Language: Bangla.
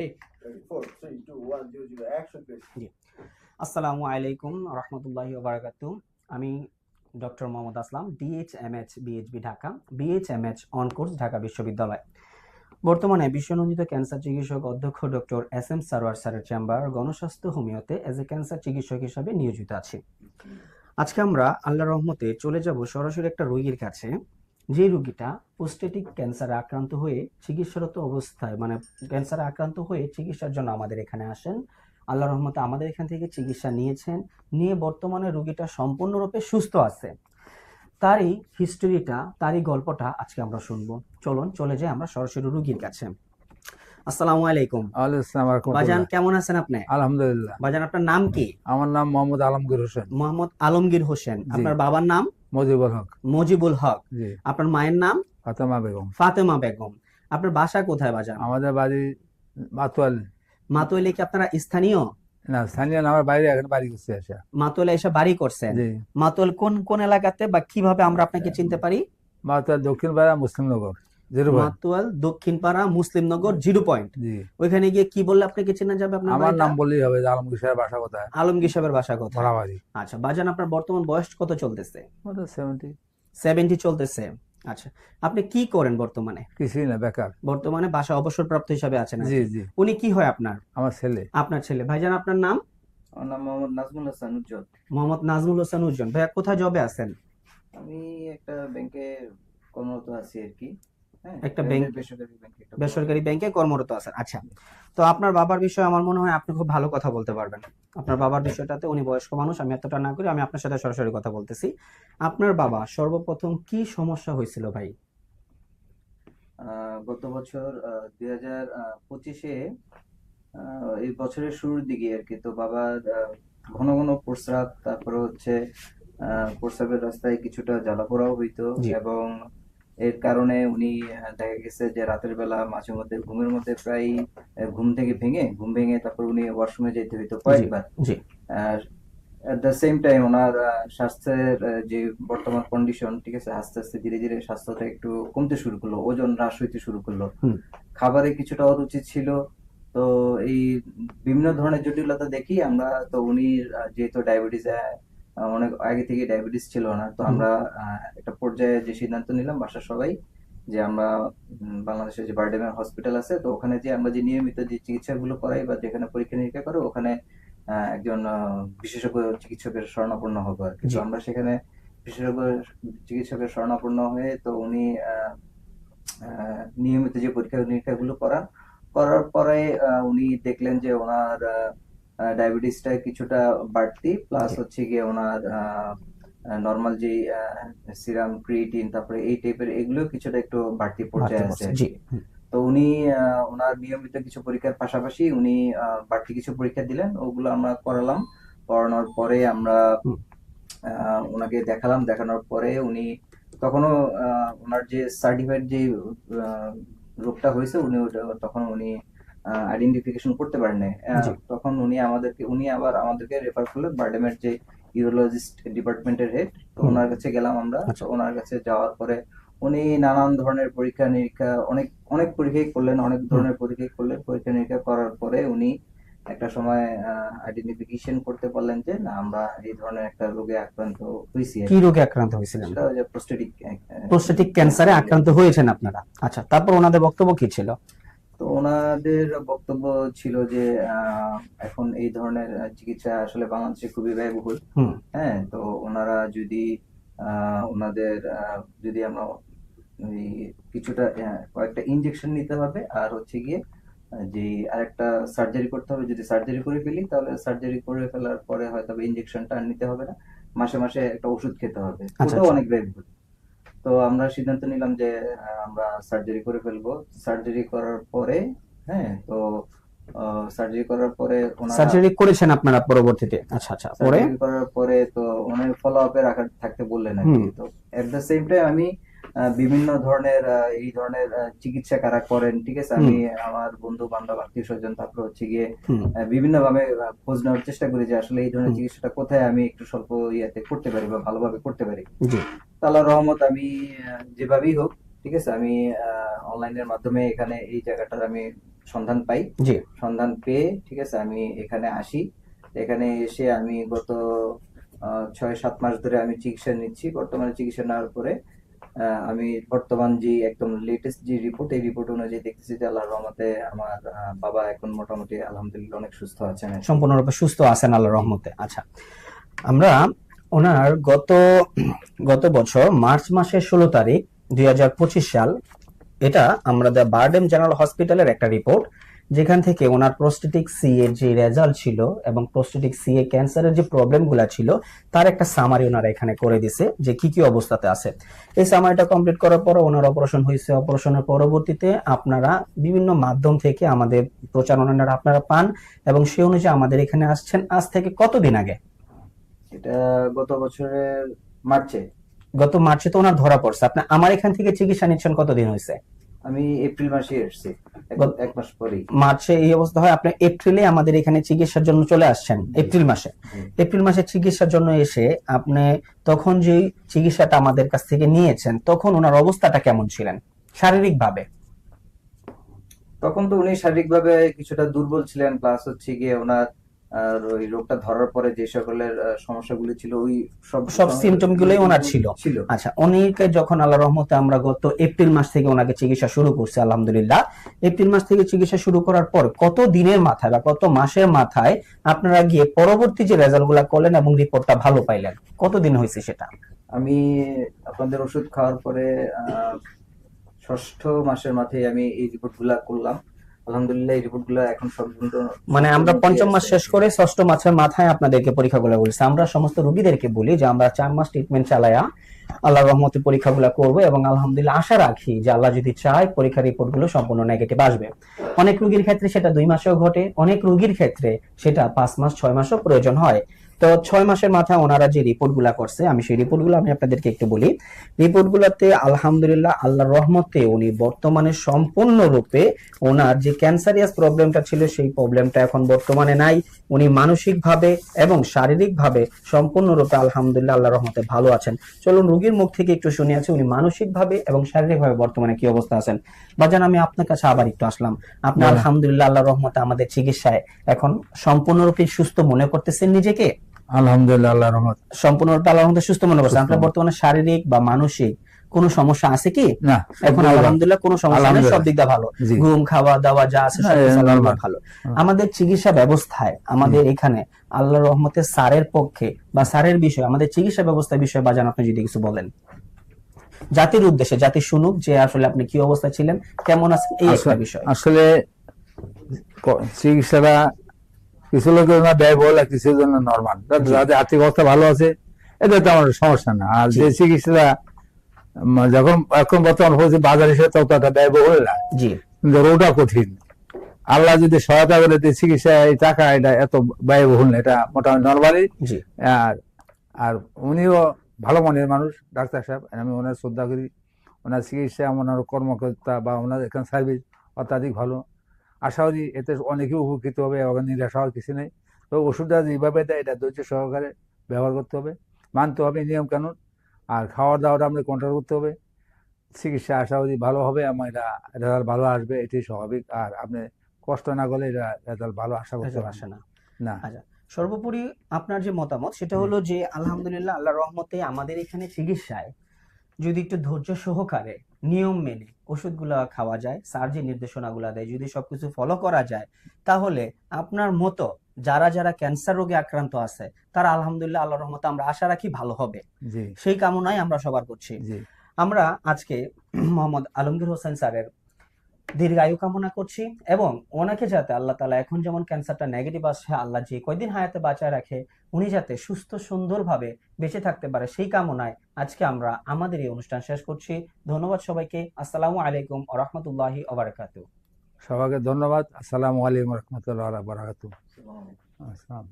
জি। আসসালামু আলাইকুম রহমতুল্লাহি ওয়া বারাকাতুহু। আমি doctor Mohammad Aslam, DHMH BHB Dhaka, BHMH on course Dhaka বিশ্ববিদ্যালয়। বর্তমানে বিশ্বনন্দিত ক্যান্সার চিকিৎসক অধ্যক্ষ ডক্টর এস এম সারোয়ার স্যারের চেম্বার গণস্বাস্থ্য হোমিওতে এজ এ ক্যান্সার চিকিৎসক হিসাবে নিয়োজিত আছি। আজকে আমরা আল্লাহর রহমতে চলে যাব সরাসরি একটা রোগীর কাছে, যে রোগীটা প্রোস্টেটিক ক্যান্সারে আক্রান্ত হয়ে চিকিৎসারত অবস্থায়, মানে ক্যান্সারে আক্রান্ত হয়ে চিকিৎসার জন্য আমাদের এখানে আসেন। আল্লাহর রহমতে আমাদের এখান থেকে চিকিৎসা নিয়ে বর্তমানে রোগীটা সম্পূর্ণরূপে সুস্থ আছে। তারই হিস্টোরিটা, তারই গল্পটা আজকে আমরা শুনবো। চলুন চলে যাই আমরা সরাসরি রোগীর কাছে। আসসালামু আলাইকুম। বাজান, কেমন আছেন আপনি? আলহামদুলিল্লাহ। বাজান, আপনার নাম কি? আমার নাম মোহাম্মদ আলমগীর হোসেন। মোহাম্মদ আলমগীর হোসেন। আপনার বাবার নাম? মজিবুল হক। মজিবুল হক। জি। আপনার মায়ের নাম? ফাতেমা বেগম। ফাতেমা বেগম। আপনার বাসা কোথায় বাজান? আমাদের বাড়ি মাতোয়াল। মাতোয়ালে কি আপনারা স্থানীয়? না, স্থানীয় না, আমার বাইরে এখন বাড়ি করছে আসা। মাতোয়ালে এসে বাড়ি করছেন? জি। মাতোয়াল কোন কোন এলাকাতে, বা কিভাবে আমরা আপনাকে চিনতে পারি? মাতোয়াল দক্ষিণ পাড়া মুসলিমনগর 0 পয়েন্ট। মাতোয়াল দক্ষিণ পাড়া মুসলিমনগর 0 পয়েন্ট। জি। ওইখানে গিয়ে কি বললে আপনাকে চেনা যাবে? আপনার আমার নাম বললেই হবে, আলমগীর সাহেব বাসা কোথায়? আলমগীর সাহেবের বাসা কোথায়? ভোলাবাড়ি। আচ্ছা বাজান, আপনার বর্তমান বয়স কত চলতেছে? 70 চলতেছে। আচ্ছা, আপনি কি করেন বর্তমানে? কিছুই না, বেকার। বর্তমানে বাসা অবসরপ্রাপ্ত হিসাবে আছেন? জি জি। উনি কি হয় আপনার? আমার ছেলে। আপনার ছেলে। ভাইজান, আপনার নাম? আমার নাম মোহাম্মদ নাজমুল হাসান উজ্জ্বল। মোহাম্মদ নাজমুল হাসান উজ্জ্বল। ভাইয়া, কোথায় জবে আছেন? আমি একটা ব্যাংকে কর্মরত আছি আর কি। হ্যাঁ, একটা ব্যাংক, বেসরকারি ব্যাংকে কর্মরত আছেন। আচ্ছা, তো আপনার বাবার বিষয়ে আমার মনে হয় আপনি খুব ভালো কথা বলতে পারবেন। আপনার বাবার বিষয়টাতে, উনি বয়স্ক মানুষ, আমি এতটা না করি, আমি আপনার সাথে সরাসরি কথা বলতেছি। আপনার বাবা সর্বপ্রথম কি সমস্যা হয়েছিল ভাই? গত বছর 2025-এ, এই বছরের শুরুর দিকে আর কি, তো বাবার ঘন ঘন প্রস্রাব, তারপরে হচ্ছে প্রস্রাবের রাস্তায় কিছুটা জ্বালাপোড়াও হইতো, এবং এর কারণে উনি দেখা গেছে যে রাতের বেলা মাঝে মধ্যে ঘুমের মধ্যে প্রায় ঘুম ভেঙে তারপর উনি ওয়াশরুমে যেতে হইতো কয়েকবার। এট দ্য সেম টাইম ওনার স্বাস্থ্যের যে বর্তমান কন্ডিশন, ঠিক আছে, আস্তে আস্তে ধীরে ধীরে স্বাস্থ্যটা একটু কমতে শুরু করলো, ওজন হ্রাস হইতে শুরু করলো, খাবারে কিছুটা অরুচি ছিল। তো এই বিভিন্ন ধরনের জটিলতা দেখি আমরা, তো উনি যেহেতু ডায়াবেটিস, অনেক আগে থেকে ডায়াবেটিস ছিল না, তো আমরা একটা পর্যায়ে যে সিদ্ধান্ত নিলাম বাসার সবাই, যে আমরা বাংলাদেশের যে বারডেমের হসপিটাল আছে, তো ওখানে যে আমরা যে নিয়মিত যে চিকিৎসাগুলো করাই বা যেখানে পরীক্ষা নিরীক্ষা করে, ওখানে একজন বিশেষজ্ঞ চিকিৎসকের শরণাপন্ন হবো আর কি। তো আমরা সেখানে বিশেষজ্ঞ চিকিৎসকের শরণাপন্ন হয়ে, তো উনি নিয়মিত যে পরীক্ষা নিরীক্ষা গুলো করার পরে উনি দেখলেন যে ওনার ডায়াবেটিসটা কিছুটা বাড়তি, প্লাস হচ্ছে গিয়ে ওনার নর্মাল যে সিরাম ক্রিয়েটিন, তারপরে এই টাইপের এগুলো কিছুটা একটু বাড়তি পর্যায়ে আছে। তো উনি ওনার নিয়মিত কিছু পরীক্ষার পাশাপাশি উনি বাড়তি কিছু পরীক্ষা দিলেন, ওগুলো আমরা করানোর পরে আমরা ওনাকে দেখানোর পরে উনি তখনও ওনার যে সার্টিফাইড যে রোগটা হয়েছে তখন উনি আইডেন্টিফিকেশন করতে পারেন নাই। তখন উনি আবার আমাদেরকে রেফার করলেন বারডেমের যে ইউরোলজিস্ট ডিপার্টমেন্টের হেড, তো ওনার কাছে গেলাম আমরা। ওনার কাছে যাওয়ার পরে উনি নানান ধরনের পরীক্ষা নিরীক্ষা, অনেক পরীক্ষাই করলেন, অনেক ধরনের পরীক্ষা নিরীক্ষা করার পরে উনি একটা সময় আইডেন্টিফিকেশন করতে পারলেন যে না, আমরা এই ধরনের একটা রোগে আক্রান্ত হয়েছি। কি রোগে আক্রান্ত হয়েছিলেন? সেটা হচ্ছে প্রোস্টেটিক ক্যান্সারে আক্রান্ত হয়েছেন আপনারা। আচ্ছা, তারপর ওনাদের বক্তব্য কি ছিল? তো ওনাদের বক্তব্য ছিল যে এখন এই ধরনের চিকিৎসা আসলে বাংলাদেশে খুবই ব্যয়বহুল। হ্যাঁ, তো ওনারা যদি ওনাদের যদি আমরা কিছুটা কয়েকটা ইনজেকশন নিতে হবে, আর হচ্ছে গিয়ে যে আরেকটা সার্জারি করতে হবে, যদি সার্জারি করে ফেলি তাহলে সার্জারি করে ফেলার পরে হয়তো ইনজেকশনটা আর নিতে হবে না, মাসে মাসে একটা ওষুধ খেতে হবে, ওটাও অনেক ব্যয়বহুল। তো আমরা সিদ্ধান্ত নিলাম যে আমরা সার্জারি করে ফেলবো। সার্জারি করার পরে, হ্যাঁ, তো সার্জারি করার পরে সার্জারি করেছেন আপনারা পরবর্তীতে? আচ্ছা আচ্ছা, পরে করার পরে তো ওনার ফলো আপে থাকতে বললেন আর কি। তো এট দ্য সেম টাইম আমি বিভিন্ন ধরনের এই ধরনের চিকিৎসা কারা করেন, ঠিক আছে, আমি আমার বন্ধু বান্ধব আত্মীয় স্বজন তারপর হচ্ছে গিয়ে বিভিন্ন ভাবে খোঁজ নেওয়ার চেষ্টা করি যে আসলে এই ধরনের চিকিৎসাটা কোথায় আমি একটু স্বল্প ইয়াতে করতে পারি বা ভালোভাবে করতে পারি। আল্লাহর রহমত, আমি যেভাবেই হোক, ঠিক আছে, আমি অনলাইনের মাধ্যমে এখানে এই জায়গাটার আমি সন্ধান পাই। জি। সন্ধান পেয়ে ঠিক আছে আমি এখানে আসি। এখানে এসে আমি গত 6-7 মাস ধরে আমি চিকিৎসা নিচ্ছি। বর্তমানে চিকিৎসা নেওয়ার পরে আমি বর্তমান যে একদম লেটেস্ট যে রিপোর্ট, এই রিপোর্ট অনুযায়ী দেখতেছি যে আল্লাহর রহমতে আমার বাবা এখন মোটামুটি আলহামদুলিল্লাহ অনেক সুস্থ আছেন আর কি। সম্পূর্ণরূপে সুস্থ আছেন আল্লাহর রহমতে। আচ্ছা, আমরা ওনার গত বছর মার্চ মাসের 16 তারিখ 2025 সাল, এটা আমরা দ্য বারডেম জেনারেল হসপিটালের একটা রিপোর্ট, যেখান থেকে ওনার প্রোস্টেটিক সি এর যে রেজাল্ট ছিল এবং প্রোস্টেটিক সি এ ক্যান্সারের যে প্রবলেমগুলো ছিল তার একটা সামারি ওনারা এখানে করে দিছে যে কি কি অবস্থাতে আছে। এই সামারিটা কমপ্লিট করার পর ওনার অপারেশন হয়েছে। অপারেশনের পরবর্তীতে আপনারা বিভিন্ন মাধ্যম থেকে আমাদের প্রচারণাটা আপনারা পান এবং সেই অনুযায়ী আমাদের এখানে আসছেন। আজ থেকে কতদিন আগে? এটা গত বছরের মার্চে। গত মার্চে তো ওনার ধরা পড়ছে। আপনি আমার এখান থেকে চিকিৎসা নিচ্ছেন কতদিন হয়েছে? আমি এপ্রিল মাসে এসেছি, এক মাস পরেই। মার্চে এই অবস্থা হয়, আপনি এপ্রিলে আমাদের এখানে চিকিৎসার জন্য চলে আসছেন। এপ্রিল মাসে এপ্রিল মাসে চিকিৎসার জন্য এসে আপনি তখন যে চিকিৎসাটা আমাদের কাছ থেকে নিয়েছেন তখন ওনার অবস্থাটা কেমন ছিলেন শারীরিক ভাবে? তখন তো উনি শারীরিকভাবে কিছুটা দুর্বল ছিলেন, প্লাস হচ্ছে গিয়ে ওনার ওই রোগটা ধরার পরে যে সকলের সমস্যাগুলি ছিল ওই সব সিমটম গুলোই ওনার ছিল। আচ্ছা, উনিকে যখন আল্লাহর রহমতে আমরা গত এপ্রিল মাস থেকে ওনাকে চিকিৎসা শুরু করছি আলহামদুলিল্লাহ, এপ্রিল মাস থেকে চিকিৎসা শুরু করার পর কত দিনের মাথায় বা কত মাসের মাথায় আপনারা গিয়ে পরবর্তী যে রেজাল্ট গুলা করলেন এবং রিপোর্টটা ভালো পাইলেন, কতদিন হয়েছে সেটা? আমি আপনাদের ওষুধ খাওয়ার পরে 6ষ্ঠ মাসের মাথায় আমি এই রিপোর্ট গুলা করলাম। আলহামদুলিল্লাহ এই রিপোর্ট গুলা এখন সম্পূর্ণ, মানে আমরা পঞ্চম মাস শেষ করে 6ষ্ঠ মাসের মাথায় আপনাদেরকে পরীক্ষাগুলো বলছি। আমরা সমস্ত রোগীদেরকে বলি যে আমরা 4 মাস ট্রিটমেন্ট চালায়া আল্লাহর রহমতে পরীক্ষাগুলো করব এবং আলহামদুলিল্লাহ আশা রাখি যে আল্লাহ যদি চায় পরীক্ষার রিপোর্টগুলো সম্পূর্ণ নেগেটিভ আসবে। অনেক রোগীর ক্ষেত্রে সেটা 2 মাসেও ঘটে, অনেক রোগীর ক্ষেত্রে সেটা 5 মাস 6 মাসও প্রয়োজন হয়। তো 6 মাসের মাথায় ওনারা যে রিপোর্টগুলো করছে, আমি সেই রিপোর্টগুলো আমি আপনাদেরকে একটু বলি। রিপোর্টগুলোতে আলহামদুলিল্লাহ আল্লাহর রহমতে উনি বর্তমানে সম্পূর্ণরূপে ওনার যে ক্যান্সারিয়াস প্রবলেমটা ছিল সেই প্রবলেমটা এখন বর্তমানে নাই। উনি মানসিকভাবে এবং শারীরিকভাবে সম্পূর্ণরূপে আলহামদুলিল্লাহ আল্লাহর রহমতে ভালো আছেন। চলুন রোগীর মুখ থেকে একটু শুনে আছি উনি মানসিকভাবে এবং শারীরিকভাবে বর্তমানে কি অবস্থা আছেন। বাজান, আমি আপনার কাছে আবার একটু আসলাম। আপনি আলহামদুলিল্লাহ আল্লাহর রহমতে আমাদের চিকিৎসায় এখন সম্পূর্ণরূপে সুস্থ মনে করতেছেন নিজেকে? আলহামদুলিল্লাহ আল্লাহর রহমত সম্পূর্ণরূপে আল্লাহর রহমতে সুস্থ মনে করছেন। আপনার বর্তমানে শারীরিক বা মানসিক কোনো সমস্যা আছে কি? না, এখন আলহামদুলিল্লাহ কোনো সমস্যা নেই, সব দিক দিয়ে ভালো। ঘুম, খাওয়া দাওয়া যা আছে সব ভালো। আমাদের চিকিৎসা ব্যবস্থায় আমাদের এখানে আল্লাহর রহমতে স্যারের পক্ষে বা স্যারের বিষয়ে আমাদের চিকিৎসা ব্যবস্থার বিষয়ে বাজান আপনি যদি কিছু বলেন জাতির উদ্দেশ্যে, জাতি শুনুক যে আসলে আপনি কি অবস্থা ছিলেন, কেমন আছেন, এই একটা বিষয়। আসলে চিকিৎসাটা কিছু লোকের না ব্যয়বহুল, কিছুর জন্য নরমাল। যাদের আর্থিক অবস্থা ভালো আছে এদের তো আমার সমস্যা না। আর যে চিকিৎসাটা যখন এখন বর্তমান হয়েছে বাজার হিসেবে ততটা ব্যয়বহুল না, কিন্তু রোগটা কঠিন। আল্লাহ যদি সহায়তা করে চিকিৎসা এই টাকা এটা এত ব্যয়বহুল না, এটা মোটামুটি নরমালি। আর উনিও ভালো মনের মানুষ, ডাক্তার সাহেব, আমি ওনার শ্রদ্ধা করি। ওনার চিকিৎসা, ওনার কর্মকর্তা বা ওনার এখানে সার্ভিস অত্যাধিক ভালো। আশা করি এতে অনেকে উপকৃত হবে এবং নিরাশা হওয়ার কিছু নেই। তো ওষুধটা যেভাবে দেয় এটা ধৈর্য সহকারে ব্যবহার করতে হবে, মানতে হবে নিয়ম কানুন, আর খাওয়ার দাওয়াটা আমরা কন্ট্রোল করতে হবে। চিকিৎসা আশা করি ভালো হবে, আমার এটা রেজাল্ট ভালো আসবে, এটাই স্বাভাবিক। আর আপনি কষ্ট না করলে এটা রেজাল্ট ভালো আশা করতে আসে না। আচ্ছা, সর্বোপরি আপনার যে মতামত সেটা হলো যে আলহামদুলিল্লাহ আল্লাহর রহমতে আমাদের এখানে চিকিৎসায় যদি একটু ধৈর্য সহকারে নিয়ম মেনে ওষুধগুলা খাওয়া যায়, স্যার যে নির্দেশনাগুলা দেয় যদি সবকিছু ফলো করা যায়, তাহলে আপনার মতো যারা যারা ক্যান্সার রোগে আক্রান্ত আছে তারা আলহামদুলিল্লাহ আল্লাহর রহমতে আমরা আশা রাখি ভালো হবে। সেই কামনাই আমরা সবার করছি। আমরা আজকে মোহাম্মদ আলমগীর হোসেন স্যারের দীর্ঘায়ু কামনা করছি এবং ওনাকে যাতে আল্লাহ তাআলা এখন যেমন ক্যান্সারটা নেগেটিভ আসছে, আল্লাহ যে কয়দিন হায়াতে বাঁচায় রাখে উনি যাতে সুস্থ সুন্দরভাবে বেঁচে থাকতে পারে সেই কামনায় আজকে আমরা আমাদের এই অনুষ্ঠান শেষ করছি। ধন্যবাদ সবাইকে। আসসালামু আলাইকুম ওয়া রাহমাতুল্লাহি ওয়া বারাকাতুহু। সবাইকে ধন্যবাদ। আসসালামু আলাইকুম ওয়া রাহমাতুল্লাহি ওয়া বারাকাতুহু। আসসালাম।